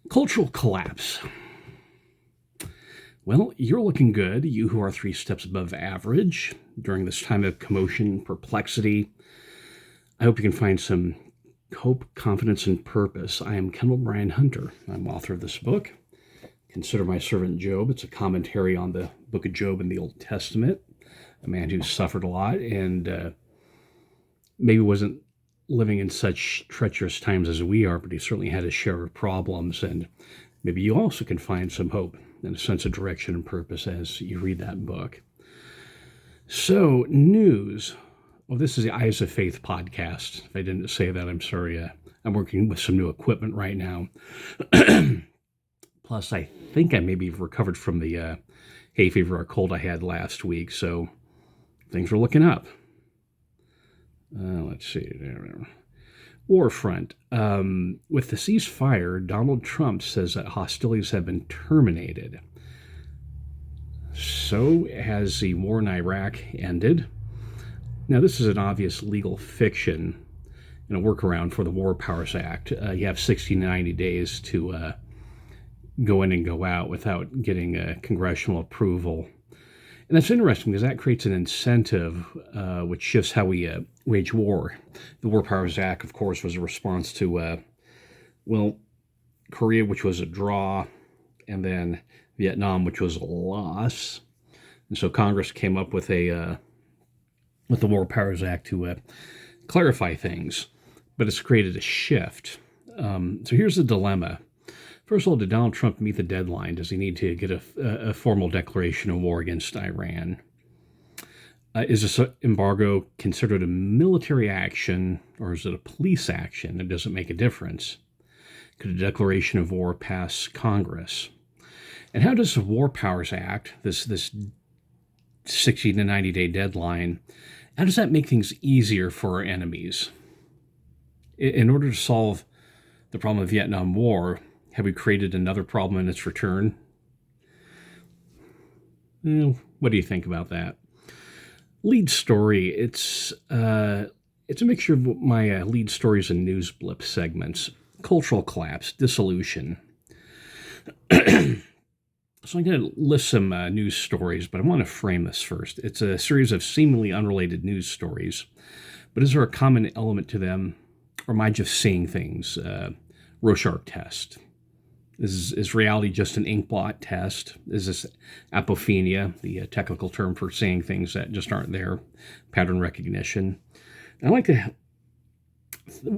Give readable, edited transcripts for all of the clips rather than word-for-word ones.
Cultural collapse. Well, you're looking good, you who are 3 steps above average during this time of commotion, perplexity. I hope you can find some hope, confidence, and purpose. I am Kendall Bryan Hunter. I'm author of this book, Consider My Servant Job. It's a commentary on the book of Job in the Old Testament, a man who suffered a lot and maybe wasn't living in such treacherous times as we are, but he certainly had his share of problems. And maybe you also can find some hope and a sense of direction and purpose as you read that book. So, news. Well, this is the Eyes of Faith podcast. If I didn't say that, I'm sorry. I'm working with some new equipment right now. Plus, I think I maybe recovered from the hay fever or cold I had last week, so things are looking up. Let's see. War front. With the ceasefire, Donald Trump says that hostilities have been terminated. So has the war in Iraq ended. Now, this is an obvious legal fiction and a workaround for the War Powers Act. You have 60 to 90 days to go in and go out without getting congressional approval. And that's interesting because that creates an incentive which shifts how we wage war. The War Powers Act, of course, was a response to, Korea, which was a draw, and then Vietnam, which was a loss. And so Congress came up with the War Powers Act to clarify things, but it's created a shift. So here's the dilemma. First of all, did Donald Trump meet the deadline? Does he need to get a formal declaration of war against Iran? Is this embargo considered a military action or is it a police action? It doesn't make a difference. Could a declaration of war pass Congress? And how does the War Powers Act, this 60 to 90 day deadline, how does that make things easier for our enemies? In order to solve the problem of the Vietnam War, have we created another problem in its return? What do you think about that? Lead story. It's a mixture of my lead stories and news Blips segments. Cultural collapse, dissolution. So I'm going to list some news stories, but I want to frame this first. It's a series of seemingly unrelated news stories, but is there a common element to them, or am I just seeing things? Rorschach test. Is reality just an inkblot test? Is this Apophenia, the technical term for seeing things that just aren't there? Pattern recognition. And I like to,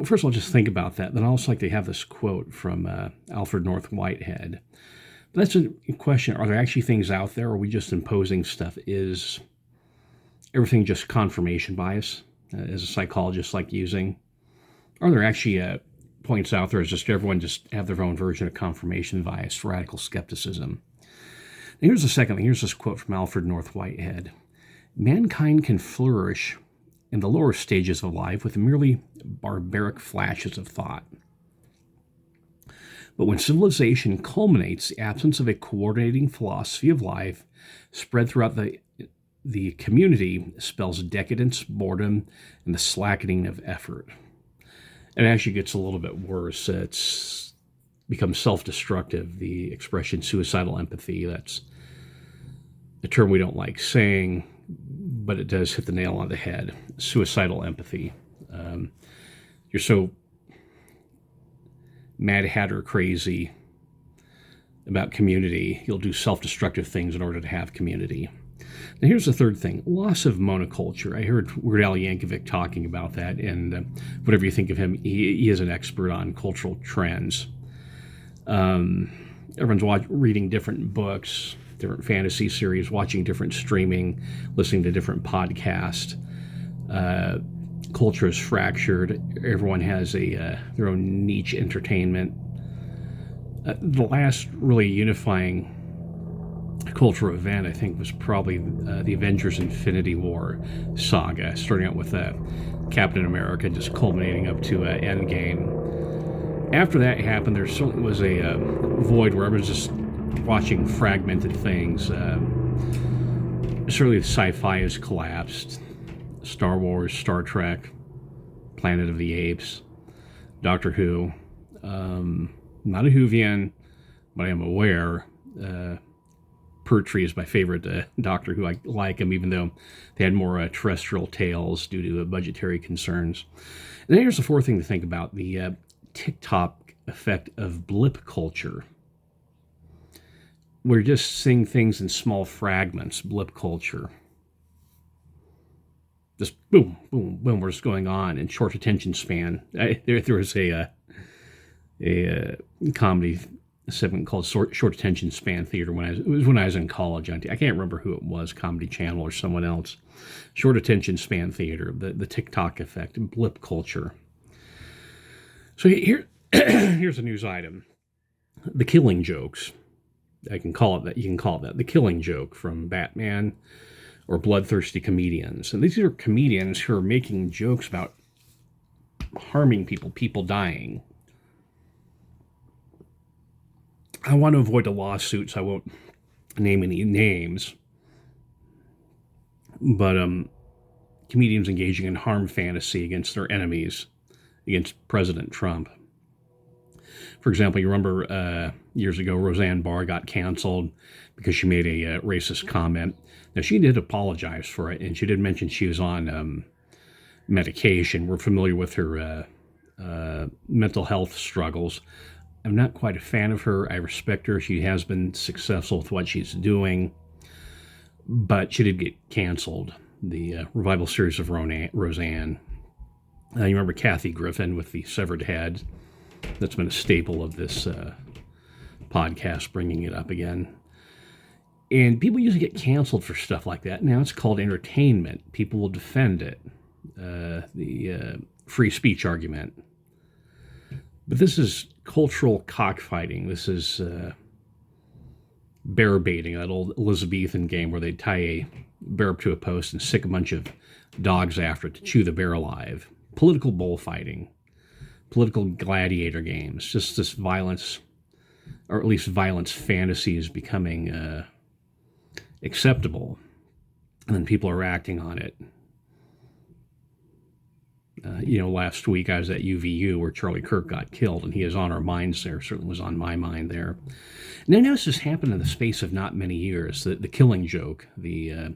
first of all, just think about that. Then I also like to have this quote from Alfred North Whitehead. But that's a question. Are there actually things out there, or are we just imposing stuff? Is everything just confirmation bias, as a psychologist like using? Are there actually points out there is just everyone just have their own version of confirmation bias, radical skepticism? And here's the second thing. Here's this quote from Alfred North Whitehead. Mankind can flourish in the lower stages of life with merely barbaric flashes of thought. But when civilization culminates, the absence of a coordinating philosophy of life spread throughout the community spells decadence, boredom, and the slackening of effort. It actually gets a little bit worse. It's becomes self-destructive. The expression suicidal empathy, that's a term we don't like saying, but it does hit the nail on the head. Suicidal empathy. You're so Mad Hatter crazy about community, you'll do self-destructive things in order to have community. Now here's the third thing, loss of monoculture. I heard Weird Al Yankovic talking about that, and whatever you think of him, he is an expert on cultural trends. Everyone's reading different books, different fantasy series, watching different streaming, listening to different podcasts. Culture is fractured. Everyone has their own niche entertainment. The last really unifying cultural event, I think, was probably the Avengers Infinity War saga, starting out with Captain America, just culminating up to Endgame. After that happened, there certainly was a void where everyone's just watching fragmented things. Certainly sci-fi has collapsed. Star Wars, Star Trek, Planet of the Apes, Doctor Who. Not a Whovian, but I am aware Pertwee is my favorite doctor who I like him, even though they had more terrestrial tales due to budgetary concerns. And then here's the fourth thing to think about, the TikTok effect of blip culture. We're just seeing things in small fragments, blip culture. Just boom, boom, boom, what's going on in short attention span. There was a comedy segment called Short Attention Span Theater it was when I was in college. I can't remember who it was, Comedy Channel or someone else. Short Attention Span Theater, the TikTok effect, blip culture. So here's a news item. The Killing Jokes. I can call it that. You can call it that. The Killing Joke from Batman or Bloodthirsty Comedians. And these are comedians who are making jokes about harming people dying. I want to avoid the lawsuits. I won't name any names. But comedians engaging in harm fantasy against their enemies, against President Trump. For example, you remember years ago, Roseanne Barr got canceled because she made a racist comment. Now, she did apologize for it, and she did mention she was on medication. We're familiar with her mental health struggles. I'm not quite a fan of her. I respect her. She has been successful with what she's doing, but she did get canceled. The revival series of Roseanne. You remember Kathy Griffin with the severed head? That's been a staple of this podcast, bringing it up again. And people usually get canceled for stuff like that. Now it's called entertainment. People will defend it. The free speech argument. But this is cultural cockfighting. This is bear baiting, that old Elizabethan game where they'd tie a bear up to a post and stick a bunch of dogs after it to chew the bear alive. Political bullfighting. Political gladiator games. Just this violence, or at least violence fantasy, is becoming acceptable. And then people are acting on it. Last week I was at UVU where Charlie Kirk got killed, and he is on our minds there. Certainly was on my mind there. And I noticed this happened in the space of not many years. The Killing Joke, the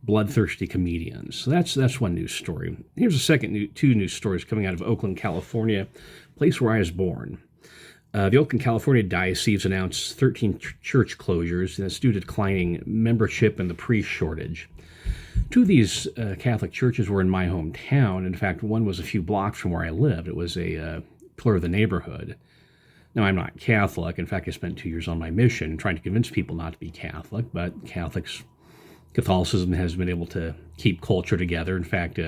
bloodthirsty comedians. So that's one news story. Here's a second two news stories coming out of Oakland, California, place where I was born. The Oakland, California diocese announced 13 church closures, and it's due to declining membership and the priest shortage. Two of these Catholic churches were in my hometown. In fact, one was a few blocks from where I lived. It was a pillar of the neighborhood. Now, I'm not Catholic. In fact, I spent 2 years on my mission trying to convince people not to be Catholic, but Catholicism has been able to keep culture together. In fact,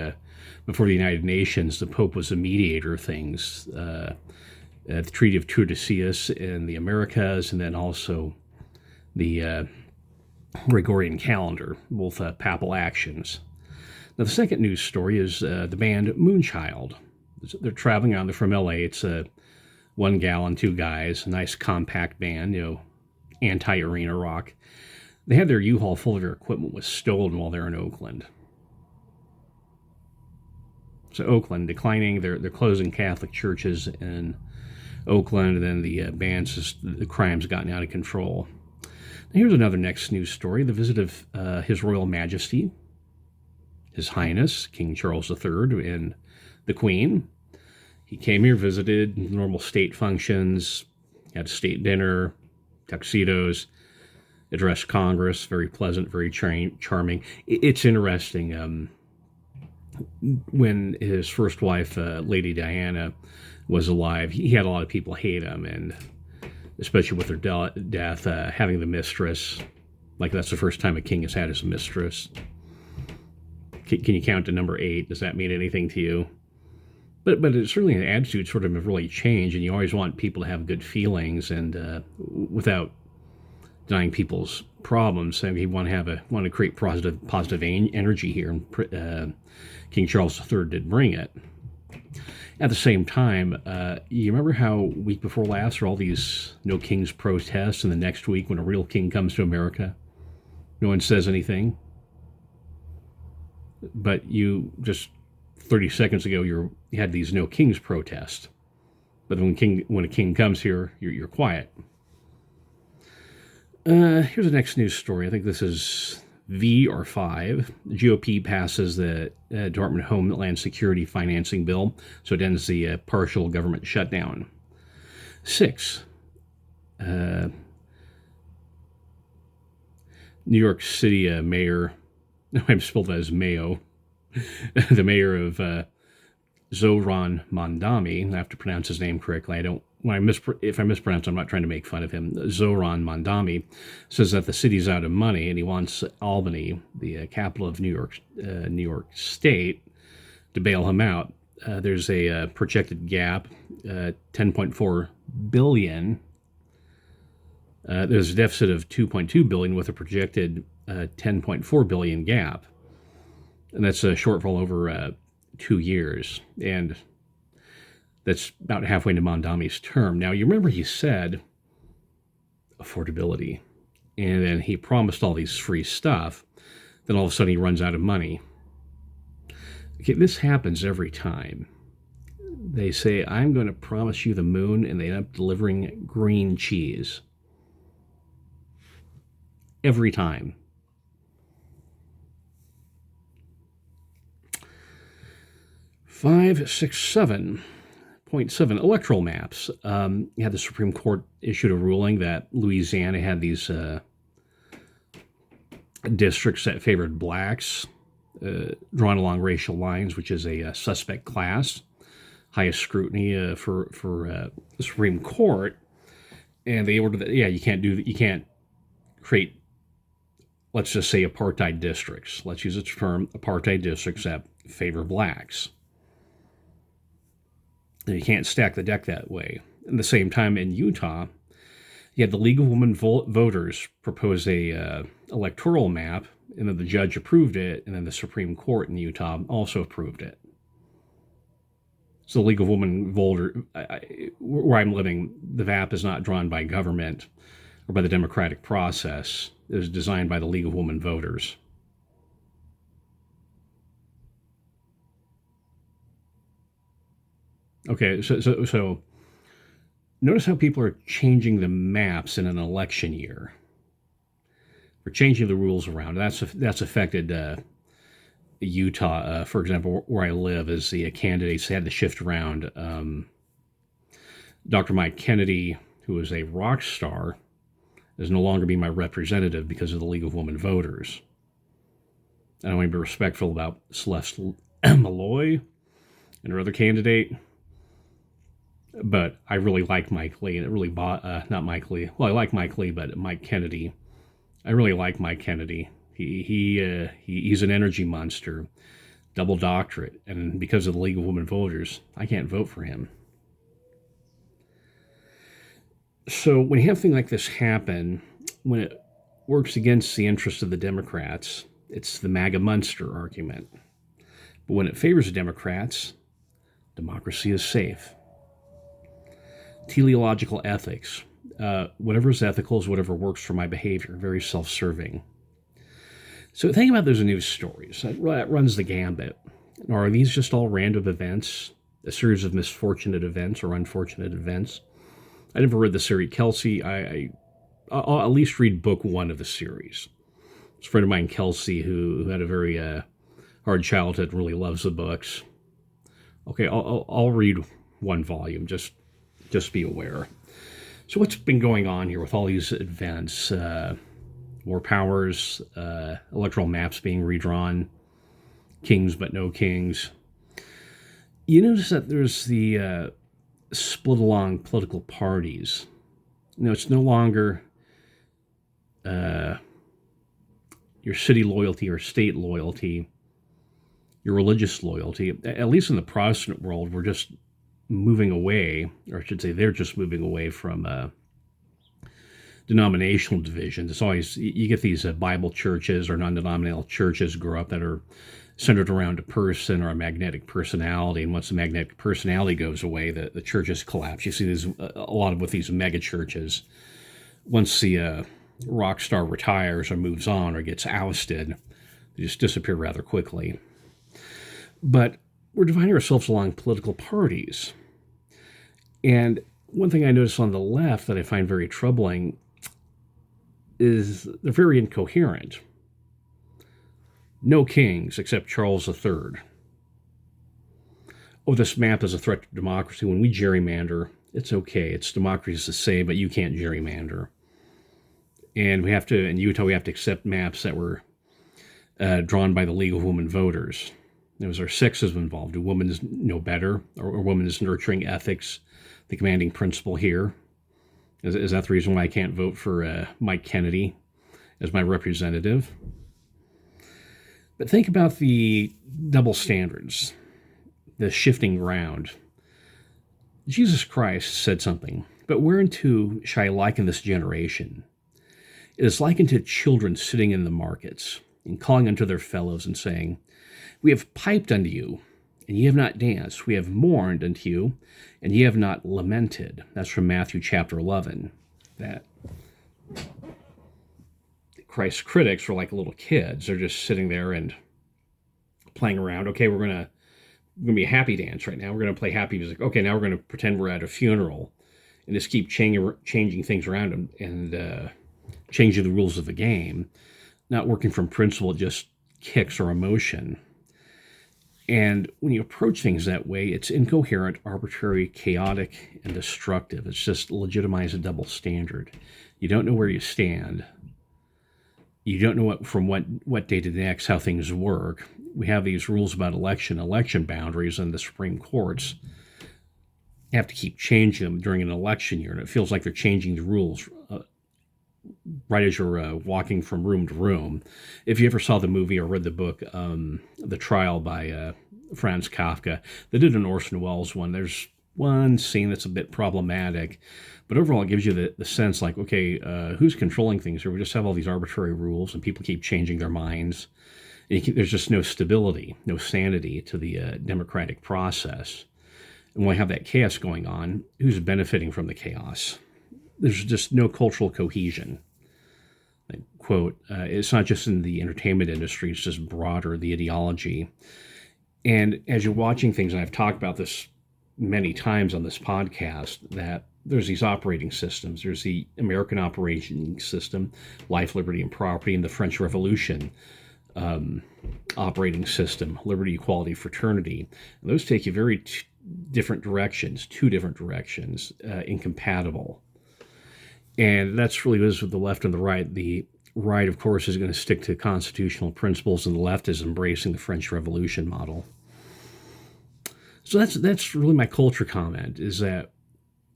before the United Nations, the Pope was a mediator of things. The Treaty of Tordesillas in the Americas, and then also the Gregorian calendar, both papal actions. Now, the second news story is the band Moonchild. They're traveling on. They're from LA. It's one gal and two guys, a nice compact band, anti-arena rock. They had their U-Haul full of their equipment was stolen while they're in Oakland. So Oakland declining, they're closing Catholic churches in Oakland, and then the the crime's gotten out of control. Now here's another next news story: the visit of His Royal Majesty, His Highness King Charles III, and the Queen. He came here, visited normal state functions, had a state dinner, tuxedos, addressed Congress, very pleasant, very charming. It's interesting. When his first wife, Lady Diana, was alive, he had a lot of people hate him, and especially with her death, having the mistress, like that's the first time a king has had his mistress. Can you count to number 8? Does that mean anything to you? But it's certainly an attitude sort of really changed, and you always want people to have good feelings, and without denying people's problems. So you want to create positive energy here, and King Charles III did bring it. At the same time, you remember how week before last there were all these No Kings protests, and the next week when a real king comes to America, no one says anything. But you just 30 seconds ago you had these No Kings protests, but when a king comes here, you're quiet. Here's the next news story. I think this is V or 5. The GOP passes the Department of Homeland Security financing bill, so it ends the partial government shutdown. 6. New York City mayor, no, I'm spelled that as Mayo, the mayor of Zohran Mamdani, I have to pronounce his name correctly. If I mispronounce, I'm not trying to make fun of him. Zohran Mamdani says that the city's out of money, and he wants Albany, the capital of New York State, to bail him out. There's a projected gap, 10.4 billion. There's a deficit of 2.2 billion with a projected 10.4 billion gap, and that's a shortfall over 2 years, and that's about halfway into Mamdani's term. Now, you remember he said affordability, and then he promised all these free stuff. Then all of a sudden he runs out of money. Okay, this happens every time. They say, I'm going to promise you the moon, and they end up delivering green cheese. Every time. Five, six, 7.7 electoral maps. You had the Supreme Court issued a ruling that Louisiana had these districts that favored blacks, drawn along racial lines, which is a suspect class, highest scrutiny for the Supreme Court, and they ordered that you can't create, let's just say, apartheid districts. Let's use the term apartheid districts that favor blacks. You can't stack the deck that way. At the same time, in Utah, you had the League of Women Voters propose a electoral map, and then the judge approved it, and then the Supreme Court in Utah also approved it. So the League of Women Voters, where I'm living, the map is not drawn by government or by the democratic process. It was designed by the League of Women Voters. Okay, so notice how people are changing the maps in an election year. We're changing the rules around. That's affected Utah, for example, where I live, as the candidates had to shift around. Dr. Mike Kennedy, who is a rock star, is no longer being my representative because of the League of Women Voters. I want to be respectful about Celeste Malloy and her other candidate. But I really like Mike Lee, and it really not Mike Lee. Well, I like Mike Lee, but Mike Kennedy. I really like Mike Kennedy. He's an energy monster, double doctorate, and because of the League of Women Voters, I can't vote for him. So when you have things like this happen, when it works against the interests of the Democrats, it's the MAGA monster argument. But when it favors the Democrats, democracy is safe. Teleological ethics. Whatever is ethical is whatever works for my behavior. Very self-serving. So think about those news stories. That runs the gambit. Or are these just all random events? A series of misfortunate events or unfortunate events? I never read the series. Kelsey, I'll at least read book 1 of the series. It's a friend of mine, Kelsey, who had a very hard childhood, really loves the books. Okay, I'll read 1 volume, just be aware. So what's been going on here with all these events? More powers, electoral maps being redrawn, kings but no kings. You notice that there's the split along political parties. It's no longer your city loyalty or state loyalty, your religious loyalty. At least in the Protestant world, we're just moving away, or I should say they're just moving away from denominational divisions. It's always, you get these Bible churches or non-denominational churches grow up that are centered around a person or a magnetic personality, and once the magnetic personality goes away, the churches collapse. You see this a lot with these mega churches. Once the rock star retires or moves on or gets ousted, they just disappear rather quickly. But we're dividing ourselves along political parties. And one thing I notice on the left that I find very troubling, is they're very incoherent. No kings except Charles III. Oh, this map is a threat to democracy. When we gerrymander, it's okay. It's democracy to say, but you can't gerrymander. And we have to, in Utah, we have to accept maps that were drawn by the League of Women Voters. There was our sexism involved. Do women know better? Or women is nurturing ethics the commanding principle here? Is that the reason why I can't vote for Mike Kennedy as my representative? But think about the double standards, the shifting ground. Jesus Christ said something, but whereunto shall I liken this generation? It is likened to children sitting in the markets and calling unto their fellows and saying, We have piped unto you, and ye have not danced. We have mourned unto you, and ye have not lamented. That's from Matthew chapter 11. That Christ's critics were like little kids. They're just sitting there and playing around. Okay, we're gonna be a happy dance right now. We're gonna play happy music. Okay, now we're gonna pretend we're at a funeral, and just keep changing things around and changing the rules of the game. Not working from principle, just kicks or emotion. And when you approach things that way, it's incoherent, arbitrary, chaotic, and destructive. It's just legitimize a double standard. You don't know where you stand. You don't know from what day to the next how things work. We have these rules about election boundaries, and the Supreme Courts have to keep changing them during an election year, and it feels like they're changing the rules right as you're walking from room to room. If you ever saw the movie or read the book, The Trial by Franz Kafka, they did an Orson Welles one. There's one scene that's a bit problematic, but overall it gives you the sense like, okay, who's controlling things here? We just have all these arbitrary rules and people keep changing their minds. And there's just no stability, no sanity to the democratic process. And when we have that chaos going on, who's benefiting from the chaos? There's just no cultural cohesion. Like, quote, it's not just in the entertainment industry, it's just broader, the ideology. And as you're watching things, and I've talked about this many times on this podcast, that there's these operating systems. There's the American operating system, life, liberty, and property, and the French Revolution operating system, liberty, equality, fraternity. And those take you very different directions, two different directions, incompatible. And that's really is with the left and the right. The right, of course, is going to stick to constitutional principles, and the left is embracing the French Revolution model. So that's really my culture comment, is that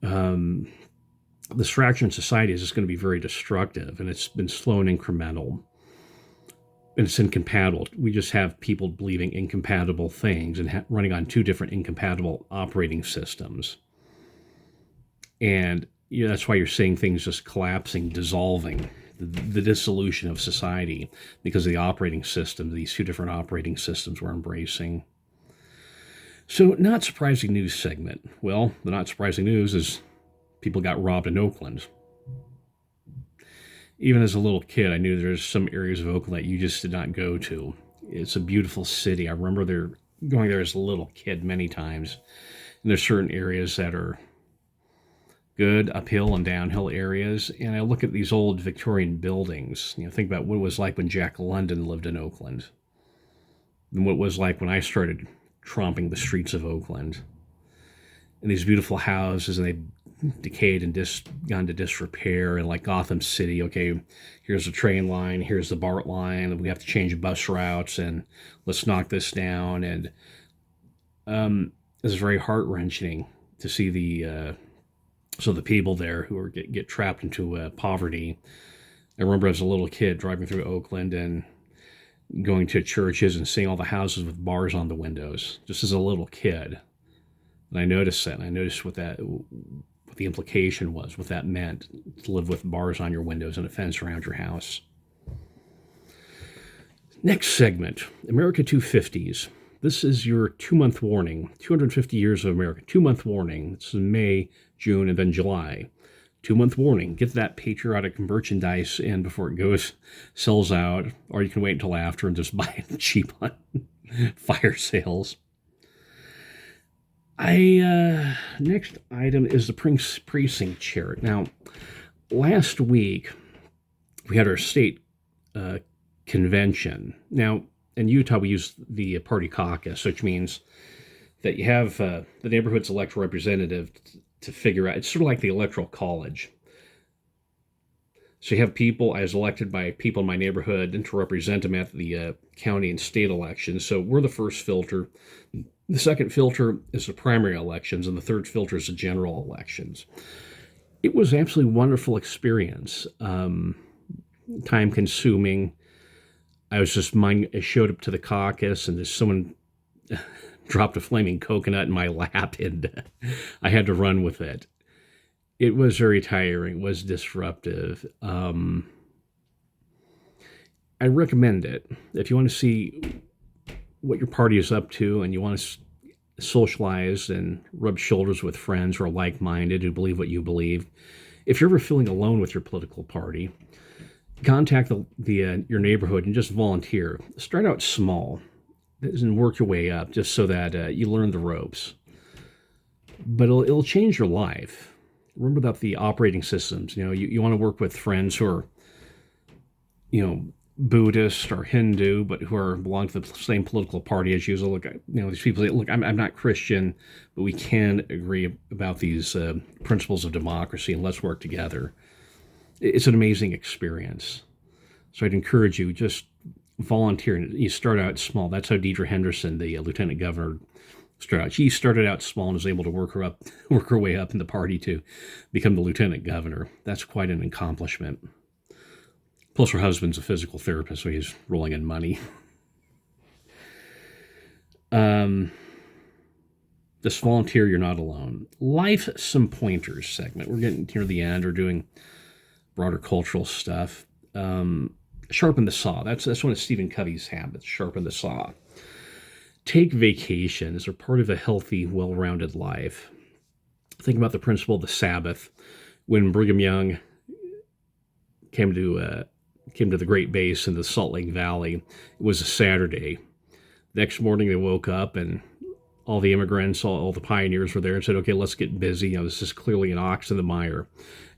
this fractured society is just going to be very destructive, and it's been slow and incremental, and it's incompatible. We just have people believing incompatible things and running on two different incompatible operating systems. And that's why you're seeing things just collapsing, dissolving, the dissolution of society because of the operating system, these two different operating systems we're embracing. So, not surprising news segment. Well, the not surprising news is people got robbed in Oakland. Even as a little kid, I knew there's some areas of Oakland that you just did not go to. It's a beautiful city. I remember going there as a little kid many times. And there's certain areas that are good uphill and downhill areas. And I look at these old Victorian buildings. Think about what it was like when Jack London lived in Oakland, and what it was like when I started tromping the streets of Oakland. And these beautiful houses, and they decayed and gone to disrepair. And like Gotham City, okay, here's the train line, here's the BART line, and we have to change bus routes, and let's knock this down. And it's very heart-wrenching to see the people there who get trapped into poverty. I remember as a little kid driving through Oakland and going to churches and seeing all the houses with bars on the windows, just as a little kid. And I noticed that, and I noticed what the implication was, what that meant, to live with bars on your windows and a fence around your house. Next segment, America 250s. This is your 2-month warning, 250 years of America, 2-month warning. This is May, June, and then July. 2-month warning. Get that patriotic merchandise in before it sells out, or you can wait until after and just buy it cheap on fire sales. Next item is the precinct chart. Now, last week we had our state convention. Now, in Utah, we use the party caucus, which means that you have the neighborhood's electoral representative to figure out. It's sort of like the electoral college. So you have people, I was elected by people in my neighborhood and to represent them at the county and state elections. So we're the first filter. The second filter is the primary elections, and the third filter is the general elections. It was an absolutely wonderful experience. Time consuming. I showed up to the caucus, and just someone dropped a flaming coconut in my lap, and I had to run with it. It was very tiring. It was disruptive. I recommend it. If you want to see what your party is up to and you want to socialize and rub shoulders with friends who are like-minded, who believe what you believe, if you're ever feeling alone with your political party, contact your neighborhood and just volunteer. Start out small and work your way up just so that you learn the ropes. But it'll change your life. Remember about the operating systems. You want to work with friends who are, Buddhist or Hindu, but who belong to the same political party as you. So look, these people say, look, I'm not Christian, but we can agree about these principles of democracy, and let's work together. It's an amazing experience. So I'd encourage you, just volunteer. You start out small. That's how Deidre Henderson, the lieutenant governor, started out. She started out small and was able to work her way up in the party to become the lieutenant governor. That's quite an accomplishment. Plus, her husband's a physical therapist, so he's rolling in money. Just volunteer, you're not alone. Life, some pointers segment. We're getting near the end. We're doing broader cultural stuff. Sharpen the saw. That's one of Stephen Covey's habits, sharpen the saw. Take vacations. They're part of a healthy, well-rounded life. Think about the principle of the Sabbath. When Brigham Young came to the Great Base in the Salt Lake Valley, it was a Saturday. Next morning they woke up and all the immigrants, all the pioneers were there and said, okay, let's get busy. This is clearly an ox in the mire.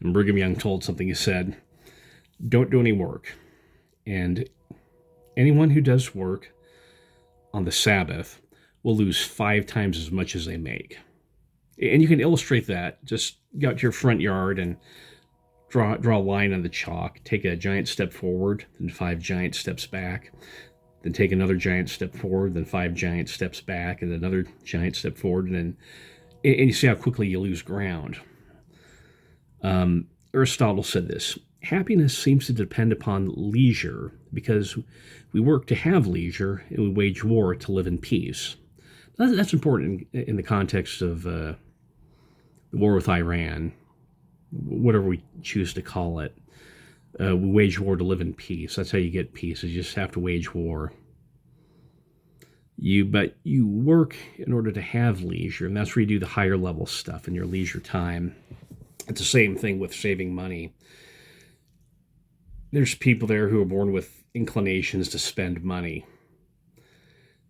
And Brigham Young told something. He said, don't do any work. And anyone who does work on the Sabbath will lose 5 times as much as they make. And you can illustrate that. Just go out to your front yard and draw a line on the chalk. Take a giant step forward, then 5 giant steps back. Then take another giant step forward, then 5 giant steps back, and another giant step forward. And you see how quickly you lose ground. Aristotle said this: happiness seems to depend upon leisure because we work to have leisure and we wage war to live in peace. That's important in the context of the war with Iran, whatever we choose to call it. We wage war to live in peace. That's how you get peace. You just have to wage war. But you work in order to have leisure, and that's where you do the higher level stuff in your leisure time. It's the same thing with saving money. There's people there who are born with inclinations to spend money.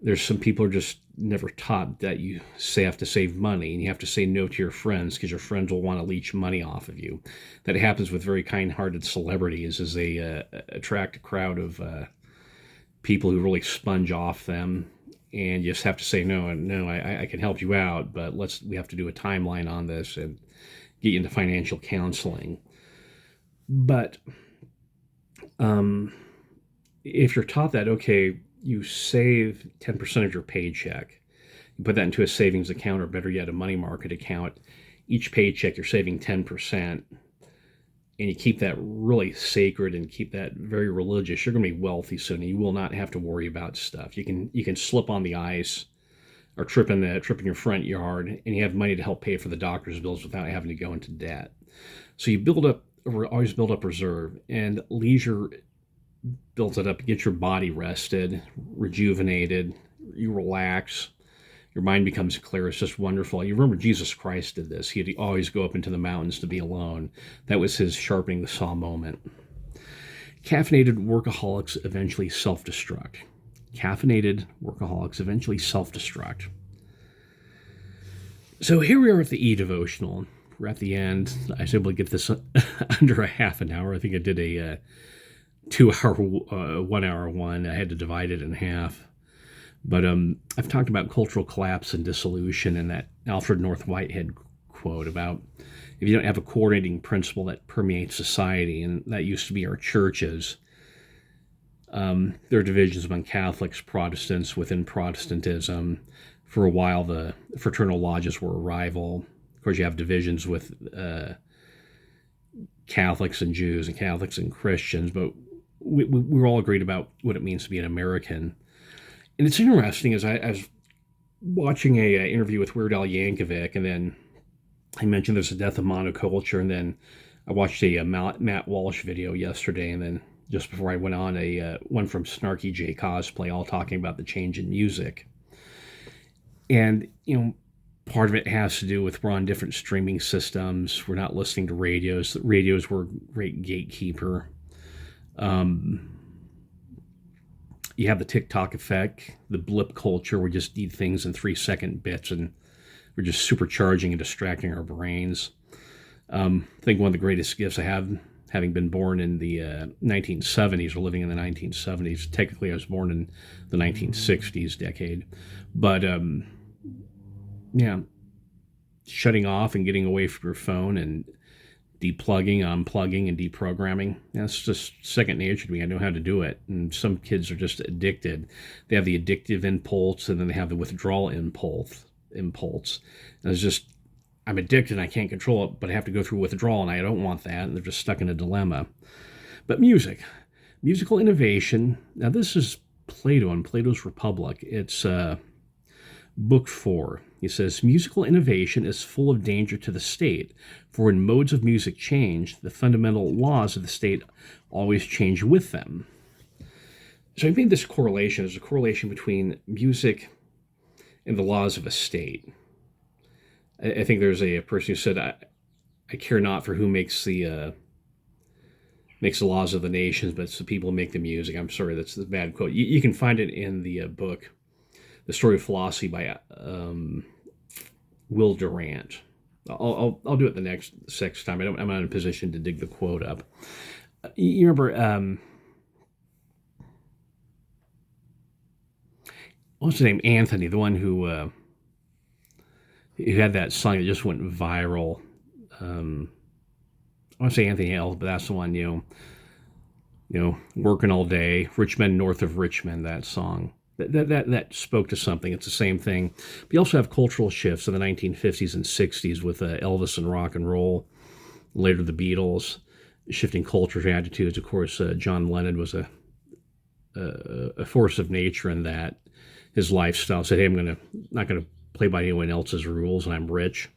There's some people who are just never taught that you have to save money, and you have to say no to your friends because your friends will want to leech money off of you. That happens with very kind-hearted celebrities as they attract a crowd of people who really sponge off them, and you just have to say no. I can help you out, but we have to do a timeline on this and get you into financial counseling. But if you're taught that, okay, you save 10% of your paycheck, you put that into a savings account, or better yet, a money market account. Each paycheck you're saving 10%, and you keep that really sacred and keep that very religious. You're going to be wealthy soon, and you will not have to worry about stuff. You can slip on the ice or trip in your front yard, and you have money to help pay for the doctor's bills without having to go into debt. So you always build up reserve, and leisure builds it up. You get your body rested, rejuvenated, you relax, your mind becomes clear. It's just wonderful. You remember Jesus Christ did this. He'd always go up into the mountains to be alone. That was his sharpening the saw moment. Caffeinated workaholics eventually self-destruct. Caffeinated workaholics eventually self-destruct. So here we are at the e-devotional. We're at the end. I was able to get this under a half an hour. I think I did a 2 hour, 1 hour one. I had to divide it in half. But I've talked about cultural collapse and dissolution in that Alfred North Whitehead quote about if you don't have a coordinating principle that permeates society, and that used to be our churches. There are divisions among Catholics, Protestants within Protestantism. For a while, the fraternal lodges were a rival. Of course, you have divisions with Catholics and Jews and Catholics and Christians, but we're all agreed about what it means to be an American. And it's interesting as I was watching a interview with Weird Al Yankovic, and then I mentioned there's a death of monoculture, and then I watched a Matt Walsh video yesterday, and then just before I went on, one from Snarky J Cosplay, all talking about the change in music. And, part of it has to do with we're on different streaming systems. We're not listening to radios. Radios were a great gatekeeper. You have the TikTok effect, the blip culture. We just need things in 3-second bits, and we're just supercharging and distracting our brains. I think one of the greatest gifts I have, having been born in the 1970s, or living in the 1970s. Technically, I was born in the 1960s decade. But, shutting off and getting away from your phone and deplugging, unplugging, and deprogramming. That's just second nature to me. I know how to do it. And some kids are just addicted. They have the addictive impulse, and then they have the withdrawal impulse. And it's just, I'm addicted and I can't control it, but I have to go through withdrawal, and I don't want that. And they're just stuck in a dilemma. But musical innovation. Now, this is Plato and Plato's Republic. It's Book 4. He says, musical innovation is full of danger to the state, for when modes of music change, the fundamental laws of the state always change with them. So I made this correlation. There's a correlation between music and the laws of a state. I think there's a person who said, I care not for who makes the laws of the nations, but it's the people who make the music. I'm sorry, that's the bad quote. You can find it in the book, The Story of Philosophy by Will Durant. I'll do it the next time. I'm not in a position to dig the quote up. You remember, what's his name? Anthony, the one who had that song that just went viral. I want to say Anthony L, but that's the one, working all day, rich men north of Richmond, that song. That spoke to something. It's the same thing. But you also have cultural shifts in the 1950s and 60s with Elvis and rock and roll. Later, the Beatles, shifting culture attitudes. Of course, John Lennon was a force of nature in that. His lifestyle said, "Hey, not gonna play by anyone else's rules, and I'm rich."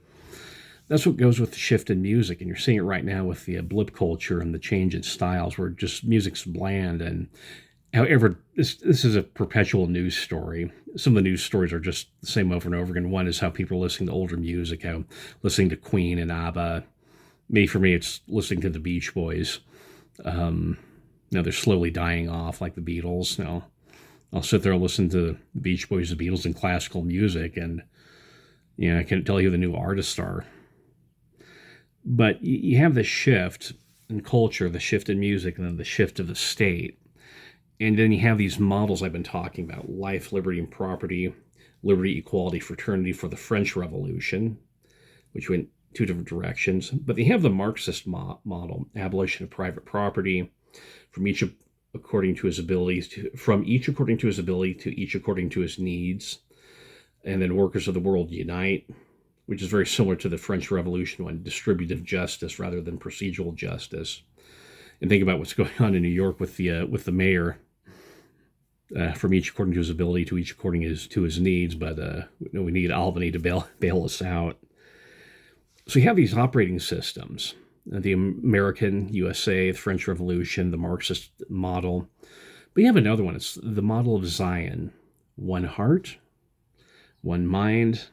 That's what goes with the shift in music, and you're seeing it right now with the blip culture and the change in styles, where just music's bland. And however, this is a perpetual news story. Some of the news stories are just the same over and over again. One is how people are listening to older music, how listening to Queen and ABBA. For me, it's listening to the Beach Boys. They're slowly dying off like the Beatles. I'll sit there and listen to the Beach Boys, the Beatles, and classical music, and I can't tell you who the new artists are. But you have the shift in culture, the shift in music, and then the shift of the state. And then you have these models I've been talking about: life, liberty, and property, liberty, equality, fraternity for the French Revolution, which went two different directions. But they have the Marxist model: abolition of private property, from each according to his abilities, to each according to each according to his needs. And then workers of the world unite, which is very similar to the French Revolution one: distributive justice rather than procedural justice. And think about what's going on in New York with the mayor. From each according to his ability to each according to his needs, but we need Albany to bail us out. So you have these operating systems: the American, USA, the French Revolution, the Marxist model. But you have another one. It's the model of Zion: one heart, one mind,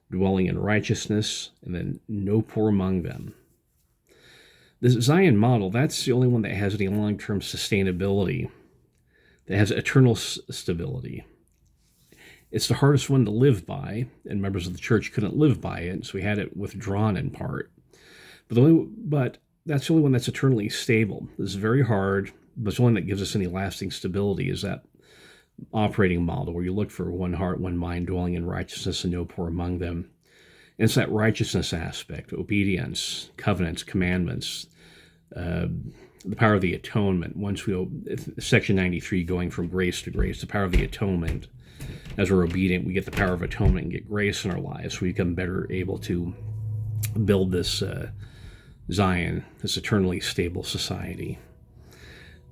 dwelling in righteousness, and then no poor among them. This Zion model, that's the only one that has any long-term sustainability, that has eternal stability. It's the hardest one to live by, and members of the church couldn't live by it, so we had it withdrawn in part. But that's the only one that's eternally stable. This is very hard, but the one that gives us any lasting stability is that operating model where you look for one heart, one mind, dwelling in righteousness and no poor among them. And it's that righteousness aspect, obedience, covenants, commandments, the power of the atonement. Once we, section 93, going from grace to grace, the power of the atonement. As we're obedient, we get the power of atonement and get grace in our lives. We become better able to build this Zion, this eternally stable society.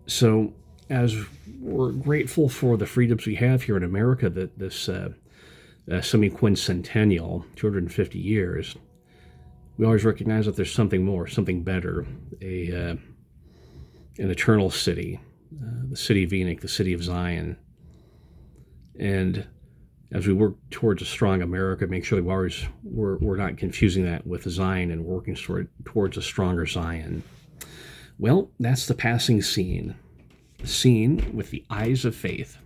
So as we're grateful for the freedoms we have here in America, that this semi-quincentennial, 250 years, we always recognize that there's something more, something better, an eternal city, the city of Enoch, the city of Zion. And as we work towards a strong America, make sure that we're not confusing that with Zion and working towards a stronger Zion. Well, that's the passing scene. The scene with the eyes of faith.